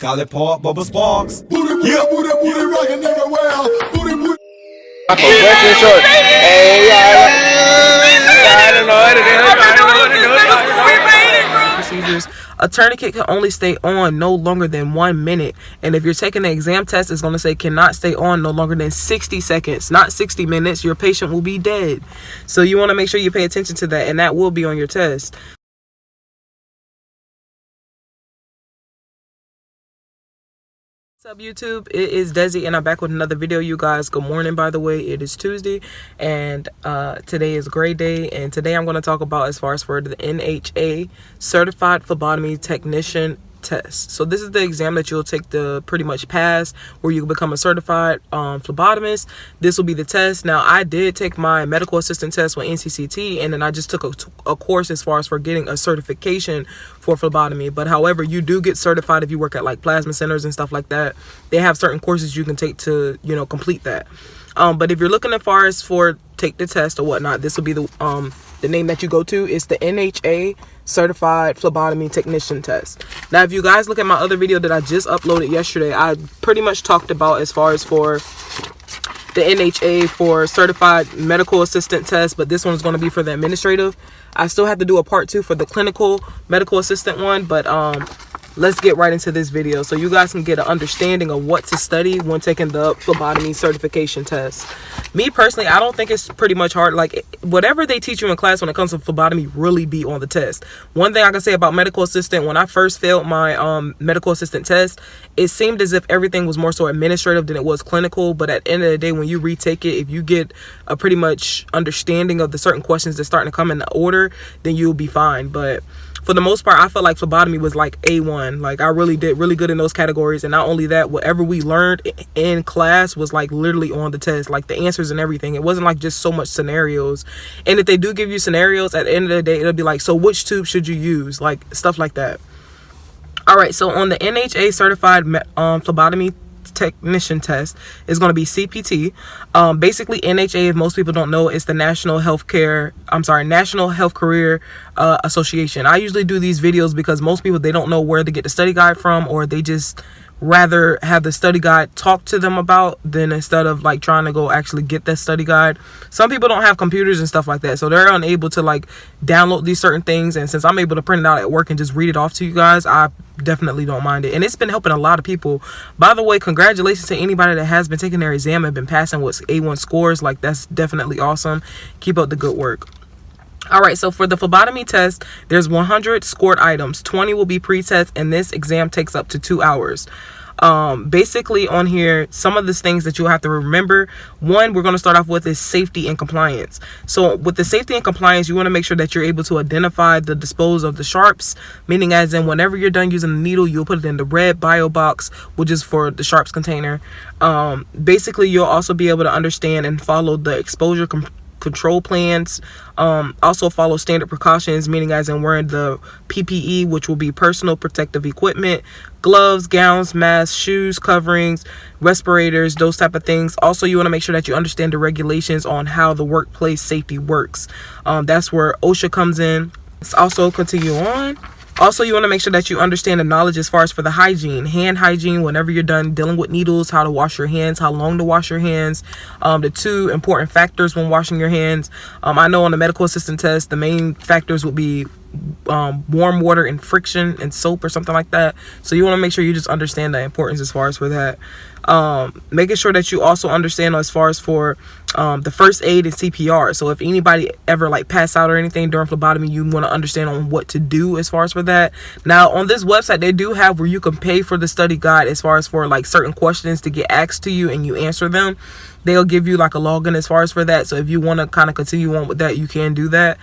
Call it Pop Bubba Sparks. Booty, booty, booty, booty, rockin' everywhere. Booty, booty. Procedures. A tourniquet can only stay on no longer than 1 minute, and if you're taking the exam test, it's going to say cannot stay on no longer than 60 seconds, not 60 minutes. Your patient will be dead. So you want to make sure you pay attention to that, and that will be on your test. What's up, YouTube? It is Desi, and I'm back with another video, you guys. Good morning, by the way. It is Tuesday, and today is a great day. And today I'm going to talk about as far as for the NHA Certified Phlebotomy Technician test. So this is the exam that you'll take to pretty much pass, where you become a certified phlebotomist. This will be the test. Now, I did take my medical assistant test with NCCT, and then I just took a course as far as for getting a certification for phlebotomy. But however, you do get certified if you work at like plasma centers and stuff like that. They have certain courses you can take to, you know, complete that. But if you're looking as far as for take the test or whatnot, this will be the name that you go to. It's the NHA Certified Phlebotomy Technician test. Now, if you guys look at my other video that I just uploaded yesterday, I pretty much talked about as far as for the NHA for Certified Medical Assistant test, but this one is going to be for the administrative. I still have to do a part 2 for the clinical medical assistant one, but let's get right into this video so you guys can get an understanding of what to study when taking the phlebotomy certification test. Me personally, I don't think it's pretty much hard. Like, whatever they teach you in class when it comes to phlebotomy really be on the test. One thing I can say about medical assistant, when I first failed my medical assistant test, it seemed as if everything was more so administrative than it was clinical. But at the end of the day, when you retake it, if you get a pretty much understanding of the certain questions that's starting to come in the order, then you'll be fine. But for the most part, I felt like phlebotomy was like A1. Like, I really did really good in those categories. And not only that, whatever we learned in class was like literally on the test, like the answers and everything. It wasn't like just so much scenarios. And if they do give you scenarios, at the end of the day, it'll be like, so which tube should you use? Like, stuff like that. All right, so on the NHA Certified Phlebotomy Technician test is going to be CPT. Basically, NHA, if most people don't know, is the National Health Career Association. I usually do these videos because most people, they don't know where to get the study guide from, or they just rather have the study guide talk to them about than instead of like trying to go actually get that study guide. Some people don't have computers and stuff like that, so they're unable to like download these certain things. And since I'm able to print it out at work and just read it off to you guys, I definitely don't mind it, and it's been helping a lot of people. By the way, congratulations to anybody that has been taking their exam and been passing with A1 scores. Like, that's definitely awesome. Keep up the good work. All right, so for the phlebotomy test, there's 100 scored items. 20 will be pre-test, and this exam takes up to 2 hours. Basically on here, some of the things that you'll have to remember. One, we're going to start off with is safety and compliance. So with the safety and compliance, you want to make sure that you're able to identify the dispose of the sharps, meaning as in whenever you're done using the needle, you'll put it in the red bio box, which is for the sharps container. Basically, you'll also be able to understand and follow the exposure control plans. Also follow standard precautions, meaning as in wearing the PPE, which will be personal protective equipment, gloves, gowns, masks, shoes, coverings, respirators, those type of things. Also, you want to make sure that you understand the regulations on how the workplace safety works. That's where OSHA comes in. Let's also continue on. Also, you want to make sure that you understand the knowledge as far as for the hygiene, hand hygiene, whenever you're done dealing with needles, how to wash your hands, how long to wash your hands, the 2 important factors when washing your hands. I know on the medical assistant test, the main factors would be warm water and friction and soap or something like that. So you want to make sure you just understand the importance as far as for that. Making sure that you also understand as far as for the first aid and CPR. So if anybody ever like pass out or anything during phlebotomy, you want to understand on what to do as far as for that. Now, on this website, they do have where you can pay for the study guide as far as for like certain questions to get asked to you and you answer them. They'll give you like a login as far as for that. So if you want to kind of continue on with that, you can do that.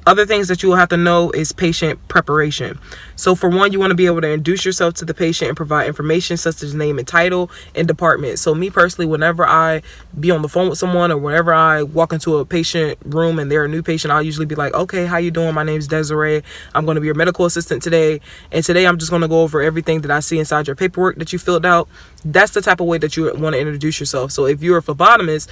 Other things that you will have to know is patient preparation. So for one, you want to be able to introduce yourself to the patient and provide information such as name and title and department. So me personally, whenever I be on the phone with someone or whenever I walk into a patient room and they're a new patient, I'll usually be like, okay, how you doing? My name is Desiree. I'm going to be your medical assistant today. And today I'm just going to go over everything that I see inside your paperwork that you filled out. That's the type of way that you want to introduce yourself. So if you're a phlebotomist,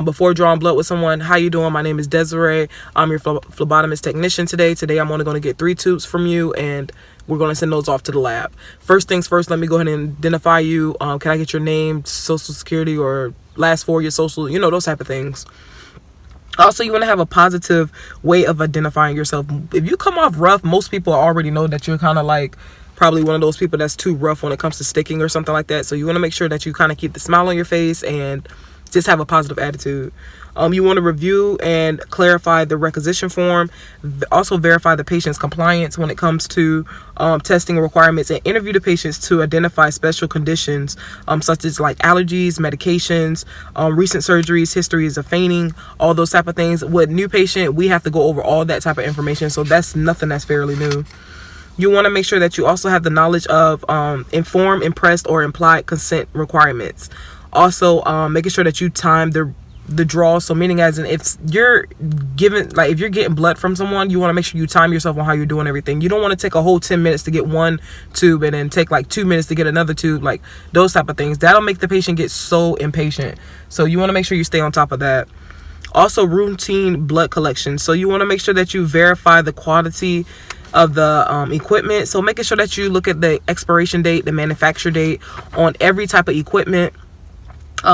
before drawing blood with someone, how you doing? My name is Desiree. I'm your phlebotomist phlebotomist technician today. Today I'm only going to get 3 tubes from you, and we're going to send those off to the lab. First things first, let me go ahead and identify you. Can I get your name, social security, or last 4 of your social, you know, those type of things. Also, you want to have a positive way of identifying yourself. If you come off rough, most people already know that you're kind of like probably one of those people that's too rough when it comes to sticking or something like that. So you want to make sure that you kind of keep the smile on your face and just have a positive attitude. You want to review and clarify the requisition form. Also verify the patient's compliance when it comes to testing requirements, and interview the patients to identify special conditions such as like allergies, medications, recent surgeries, histories of fainting, all those type of things. With new patient, we have to go over all that type of information, so that's nothing that's fairly new. You want to make sure that you also have the knowledge of informed, impressed, or implied consent requirements. Also, making sure that you time the draw. So meaning as in, if you're getting blood from someone, you want to make sure you time yourself on how you're doing everything. You don't want to take a whole 10 minutes to get one tube and then take like 2 minutes to get another tube, like those type of things. That'll make the patient get so impatient. So you want to make sure you stay on top of that. Also, routine blood collection. So you want to make sure that you verify the quality of the equipment. So making sure that you look at the expiration date, the manufacture date on every type of equipment.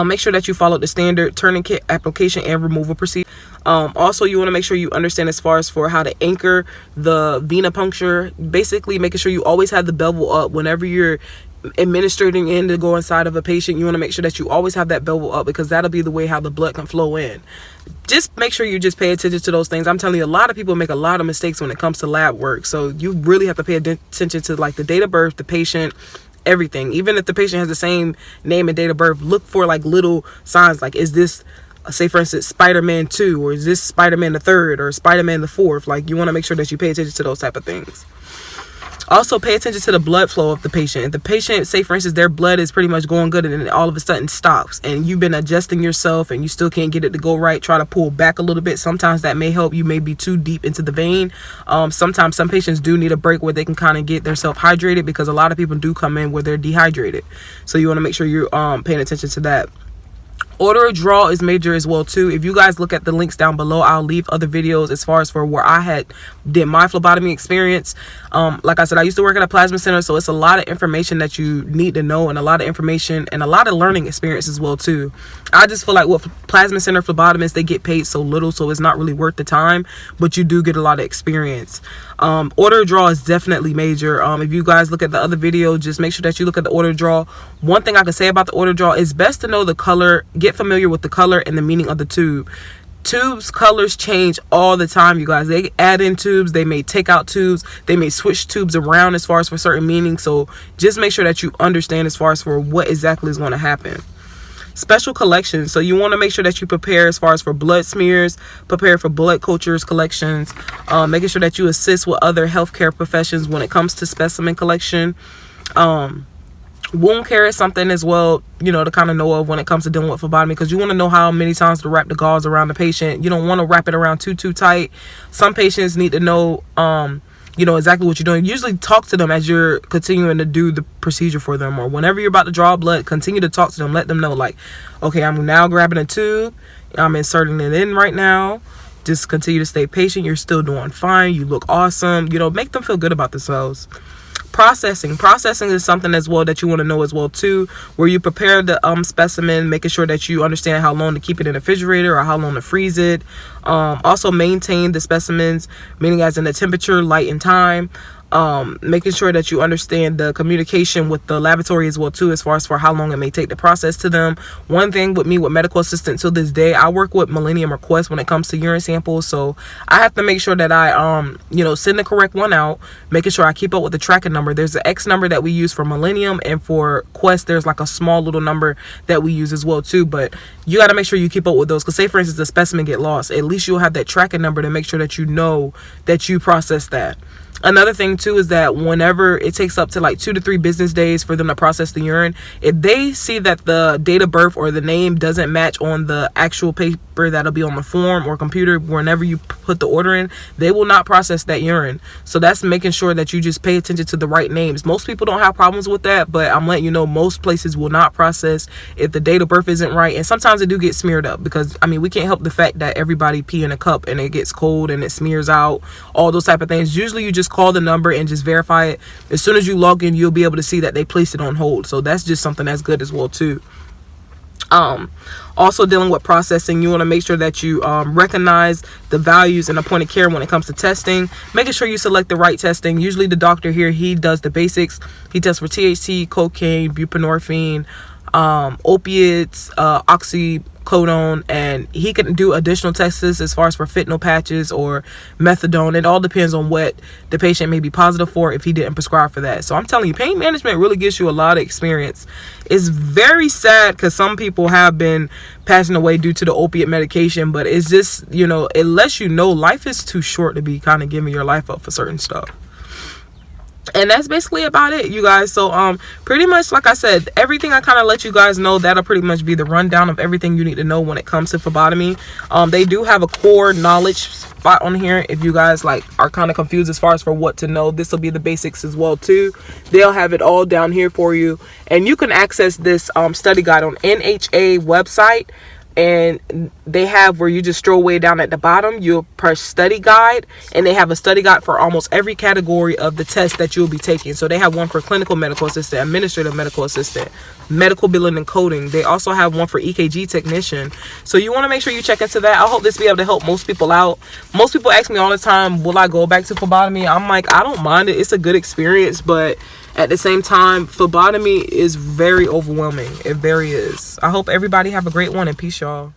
Make sure that you follow the standard tourniquet application and removal procedure. Also, you want to make sure you understand as far as for how to anchor the venipuncture. Basically, making sure you always have the bevel up whenever you're administrating in to go inside of a patient. You want to make sure that you always have that bevel up, because that'll be the way how the blood can flow in. Just make sure you just pay attention to those things. I'm telling you, a lot of people make a lot of mistakes when it comes to lab work. So you really have to pay attention to like the date of birth, the patient, everything. Even if the patient has the same name and date of birth, look for like little signs, like is this, say for instance, Spider-Man 2, or is this Spider-Man the 3rd, or Spider-Man the 4th? Like, you want to make sure that you pay attention to those type of things. Also, pay attention to the blood flow of the patient. If the patient, say for instance, their blood is pretty much going good and then all of a sudden stops, and you've been adjusting yourself and you still can't get it to go right, try to pull back a little bit. Sometimes that may help. You may be too deep into the vein. Sometimes some patients do need a break where they can kind of get themselves hydrated, because a lot of people do come in where they're dehydrated. So you want to make sure you're paying attention to that. Order of draw is major as well too. If you guys look at the links down below, I'll leave other videos as far as for where I did my phlebotomy experience. Like I said, I used to work at a plasma center, so it's a lot of information that you need to know, and a lot of information and a lot of learning experience as well too. I just feel like with plasma center phlebotomists, they get paid so little, so it's not really worth the time, but you do get a lot of experience. Order of draw is definitely major. If you guys look at the other video, just make sure that you look at the order of draw. One thing I can say about the order of draw is best to know the color, get familiar with the color and the meaning of the tube. Tubes colors change all the time, you guys. They add in tubes, they may take out tubes, they may switch tubes around as far as for certain meanings. So just make sure that you understand as far as for what exactly is going to happen. Special collections. So you want to make sure that you prepare as far as for blood smears, prepare for blood cultures collections, making sure that you assist with other healthcare professions when it comes to specimen collection. Wound care is something as well, you know, to kind of know of when it comes to dealing with phlebotomy, because you want to know how many times to wrap the gauze around the patient. You don't want to wrap it around too tight. Some patients need to know you know exactly what you're doing. Usually talk to them as you're continuing to do the procedure for them, or whenever you're about to draw blood, continue to talk to them. Let them know, like, okay, I'm now grabbing a tube, I'm inserting it in right now. Just continue to stay patient. You're still doing fine. You look awesome. You know, make them feel good about themselves. Processing is something as well that you want to know as well too, where you prepare the specimen, making sure that you understand how long to keep it in the refrigerator or how long to freeze it. Also maintain the specimens, meaning as in the temperature, light, and time. Making sure that you understand the communication with the laboratory as well too, as far as for how long it may take to process to them. One thing with me with medical assistant to this day, I work with Millennium Request when it comes to urine samples, so I have to make sure that I you know, send the correct one out, making sure I keep up with the tracking number. There's an X number that we use for Millennium, and for Quest there's like a small little number that we use as well too, but you got to make sure you keep up with those, because say for instance the specimen get lost, at least you'll have that tracking number to make sure that you know that you process that. Another thing too is that whenever it takes up to like 2 to 3 business days for them to process the urine, if they see that the date of birth or the name doesn't match on the actual paper that'll be on the form or computer whenever you put the order in, they will not process that urine. So that's making sure that you just pay attention to the right names. Most people don't have problems with that, but I'm letting you know most places will not process if the date of birth isn't right. And sometimes it do get smeared up, because I mean, we can't help the fact that everybody pee in a cup and it gets cold and it smears out, all those type of things. Usually you just call the number and just verify it. As soon as you log in, you'll be able to see that they placed it on hold. So that's just something that's good as well too. Also dealing with processing, you want to make sure that you recognize the values and the point of care when it comes to testing, making sure you select the right testing. Usually the doctor here, he does the basics. He tests for THC, cocaine, buprenorphine, opiates, oxycodone, and he can do additional tests as far as for fentanyl patches or methadone. It all depends on what the patient may be positive for if he didn't prescribe for that. So I'm telling you, pain management really gives you a lot of experience. It's very sad because some people have been passing away due to the opiate medication, but it's just, you know, it lets you know life is too short to be kind of giving your life up for certain stuff. And that's basically about it, you guys. So pretty much, like I said, everything I kind of let you guys know, that'll pretty much be the rundown of everything you need to know when it comes to phlebotomy. They do have a core knowledge spot on here if you guys like are kind of confused as far as for what to know. This will be the basics as well too. They'll have it all down here for you, and you can access this study guide on NHA website. And they have where you just stroll way down at the bottom, you'll press study guide, and they have a study guide for almost every category of the test that you'll be taking. So they have one for clinical medical assistant, administrative medical assistant, medical billing and coding. They also have one for EKG technician. So you want to make sure you check into that. I hope this will be able to help most people out. Most people ask me all the time, will I go back to phlebotomy? I'm like, I don't mind it. It's a good experience, but at the same time, phlebotomy is very overwhelming. It very is. I hope everybody have a great one, and peace, y'all.